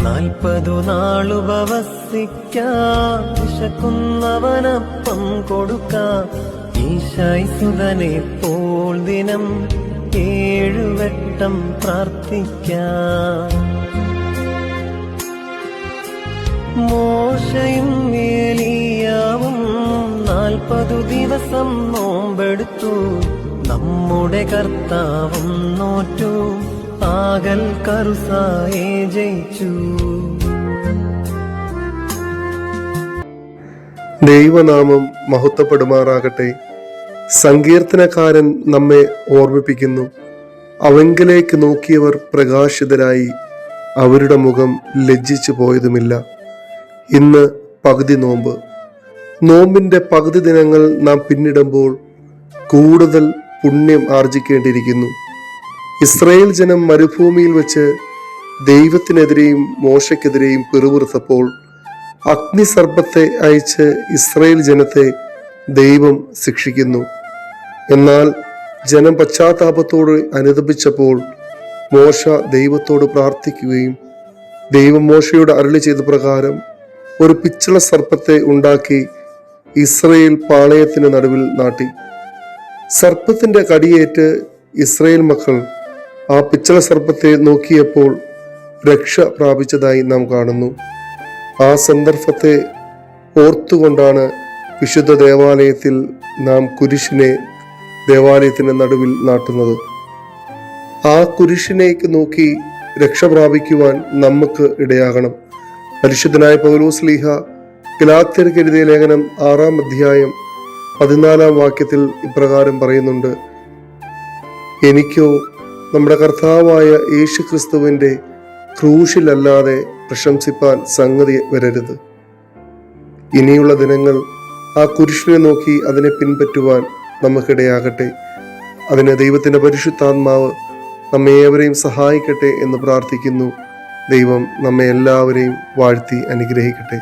40 നാളുപവസിക്കാം, വിശക്കുന്നവനപ്പം കൊടുക്കാം. ഈശായ്സുതനെ പോൽ ദിനം 7 വട്ടം പ്രാർത്ഥിക്കാം. മോശയും ഏലിയാവും 40 ദിവസം നോമ്പെടുത്തു. നമ്മുടെ കർത്താവും നോറ്റു, ആകൽ കറുസായെ ജയിച്ചു. ദൈവനാമം മഹത്വപ്പെടുമാറാകട്ടെ. സങ്കീർത്തനക്കാരൻ നമ്മെ ഓർമ്മിപ്പിക്കുന്നു, അവങ്കിലേക്ക് നോക്കിയവർ പ്രകാശിതരായി, അവരുടെ മുഖം ലജ്ജിച്ചു പോയതുമില്ല. ഇന്ന് പകുതി നോമ്പ്. നോമ്പിന്റെ പകുതി ദിനങ്ങൾ നാം പിന്നിടുമ്പോൾ കൂടുതൽ പുണ്യം ആർജിക്കേണ്ടിയിരിക്കുന്നു. ഇസ്രായേൽ ജനം മരുഭൂമിയിൽ വെച്ച് ദൈവത്തിനെതിരെയും മോശയ്ക്കെതിരെയും പിറുപിറുത്തപ്പോൾ അഗ്നിസർപ്പത്തെ അയച്ച് ഇസ്രായേൽ ജനത്തെ ദൈവം ശിക്ഷിക്കുന്നു. എന്നാൽ ജനം പശ്ചാത്താപത്തോട് അനുതപിച്ചപ്പോൾ മോശ ദൈവത്തോട് പ്രാർത്ഥിക്കുകയും ദൈവം മോശയോട് അരുളി ചെയ്ത പ്രകാരം ഒരു പിച്ചള സർപ്പത്തെ ഉണ്ടാക്കി ഇസ്രായേൽ പാളയത്തിന് നടുവിൽ നാട്ടി. സർപ്പത്തിന്റെ കടിയേറ്റ് ഇസ്രായേൽ മക്കൾ ആ പിച്ചള സർപ്പത്തെ നോക്കിയപ്പോൾ രക്ഷ പ്രാപിച്ചതായി നാം കാണുന്നു. ആ സന്ദർഭത്തെ ഓർത്തുകൊണ്ടാണ് വിശുദ്ധ ദേവാലയത്തിൽ നാം കുരിശിനെ ദേവാലയത്തിന് നടുവിൽ നാട്ടുന്നത്. ആ കുരിശിനേക്ക് നോക്കി രക്ഷ പ്രാപിക്കുവാൻ നമുക്ക് ഇടയാകണം. പരിശുദ്ധനായ പൗലോസ് ശ്ലീഹ ഗലാത്യർക്ക് എഴുതിയ ലേഖനം 6-ാം അധ്യായം 14-ാം വാക്യത്തിൽ ഇപ്രകാരം പറയുന്നുണ്ട്: എനിക്കോ നമ്മുടെ കർത്താവായ യേശു ക്രിസ്തുവിൻ്റെ ക്രൂശിലല്ലാതെ പ്രശംസിപ്പാൻ സംഗതി വരരുത്. ഇനിയുള്ള ദിനങ്ങൾ ആ കുരിശിനെ നോക്കി അതിനെ പിൻപറ്റുവാൻ നമുക്കിടയാകട്ടെ. അതിന് ദൈവത്തിൻ്റെ പരിശുദ്ധാത്മാവ് നമ്മെ ഏവരെയും സഹായിക്കട്ടെ എന്ന് പ്രാർത്ഥിക്കുന്നു. ദൈവം നമ്മെ എല്ലാവരെയും വാഴ്ത്തി അനുഗ്രഹിക്കട്ടെ.